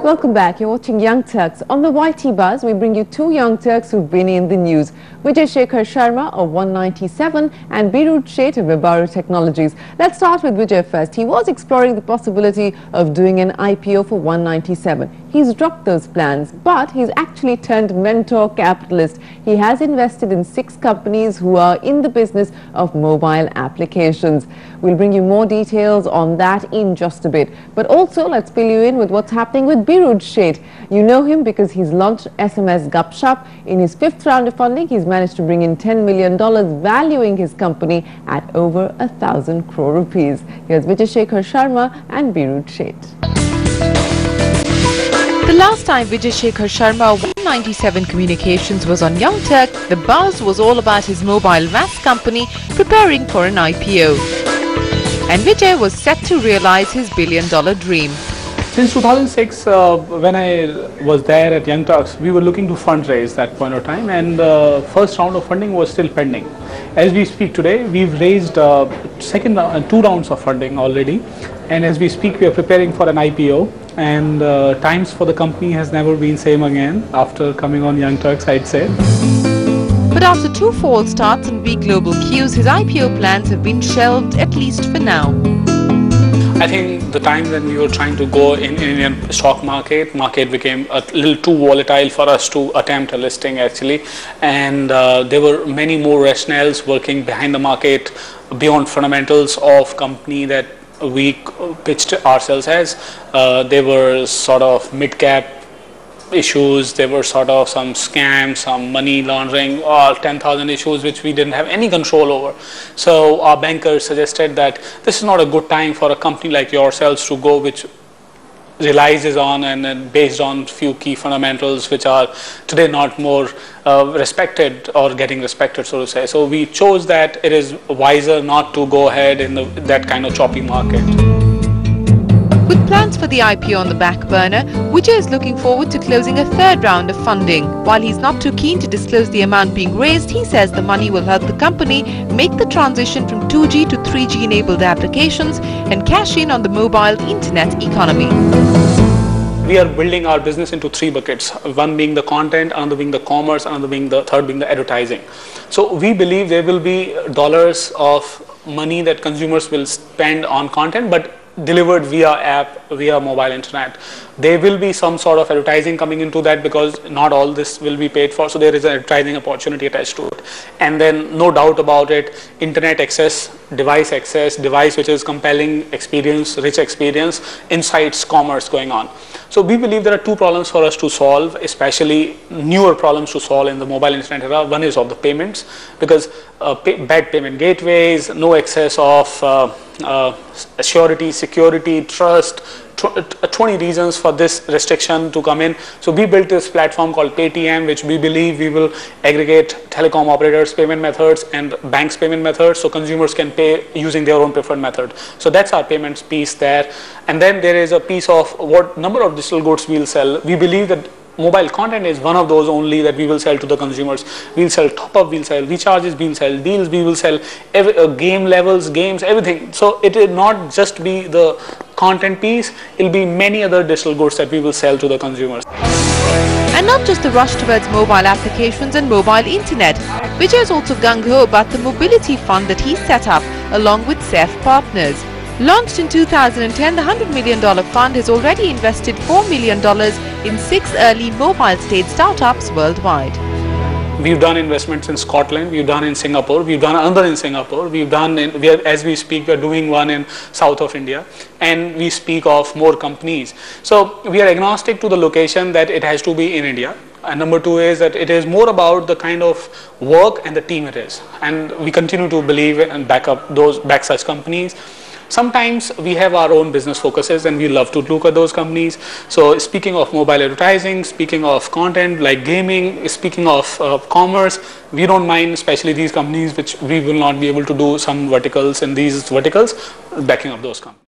Welcome back. You're watching Young Turks. On the YT Buzz, we bring you two young Turks who've been in the news. VijayShekharOne97 of 197 and VijayShekharOne of Vibaru Technologies. Let's start with Vijay first. He was exploring the possibility of doing an IPO for 197. He's dropped those plans, but he's actually turned mentor capitalist. He has invested in 6 companies who are in the business of mobile applications. We'll bring you more details on that in just a bit. But also, let's fill you in with what's happening with VijayShekharOne. You know him because he's launched SMS Gupshup. In his 5th round of funding, he's managed to bring in $10 million, valuing his company at over 1,000 crore rupees. Here's VijayShekharOne and VijayShekharOne. The last time VijayShekharOne of 197 Communications was on Young Turk, the buzz was all about his mobile VAS company preparing for an IPO. And Vijay was set to realize his billion-dollar dream. Since 2006, when I was there at Young Turks, we were looking to fundraise that point of time, and the first round of funding was still pending. As we speak today, we've raised 2 rounds of funding already, and as we speak, we are preparing for an IPO. And times for the company has never been same again after coming on Young Turks, I'd say. But after 2 false starts and weak global cues, his IPO plans have been shelved, at least for now. I think the time when we were trying to go in Indian stock market became a little too volatile for us to attempt a listing actually, and there were many more rationales working behind the market beyond fundamentals of company that we pitched ourselves as. There were sort of mid-cap issues, there were sort of some scams, some money laundering, all 10,000 issues which we didn't have any control over. So our bankers suggested that this is not a good time for a company like yourselves to go, which relies on and based on few key fundamentals which are today not more respected or getting respected, so to say. So we chose that it is wiser not to go ahead in that kind of choppy market. With plans for the IPO on the back burner, Vijay is looking forward to closing a 3rd round of funding. While he's not too keen to disclose the amount being raised, he says the money will help the company make the transition from 2G to 3G enabled applications and cash in on the mobile internet economy. We are building our business into 3 buckets, one being the content, another being the commerce, another being the third being the advertising. So we believe there will be dollars of money that consumers will spend on content, but delivered via app, via mobile internet. There will be some sort of advertising coming into that because not all this will be paid for, so there is an advertising opportunity attached to it. And then no doubt about it, internet access, device which is compelling experience, rich experience, insights, commerce going on. So we believe there are 2 problems for us to solve, especially newer problems to solve in the mobile internet era. One is of the payments, because bad payment gateways, no access of security, trust, 20 reasons for this restriction to come in. So we built this platform called Paytm, which we believe we will aggregate telecom operators payment methods and banks payment methods, so consumers can pay using their own preferred method. So that's our payments piece there. And then there is a piece of what number of digital goods we'll sell. We believe that mobile content is one of those only that we will sell to the consumers. We'll sell top-up, we'll sell recharges, we'll sell deals, we will sell game levels, games, everything. So it will not just be the content piece, it will be many other digital goods that we will sell to the consumers. And not just the rush towards mobile applications and mobile internet. Vijay is also gung-ho about the mobility fund that he set up along with SEF partners. Launched in 2010, the $100 million fund has already invested $4 million in 6 early mobile state startups worldwide. We've done investments in Scotland, we've done in Singapore, we've done another in Singapore, as we speak, we're doing one in south of India, and we speak of more companies. So we are agnostic to the location that it has to be in India. And number 2 is that it is more about the kind of work and the team it is. And we continue to believe and back such companies. Sometimes we have our own business focuses and we love to look at those companies. So speaking of mobile advertising, speaking of content like gaming, speaking of commerce, we don't mind, especially these companies which we will not be able to do some verticals, and these verticals backing up those companies.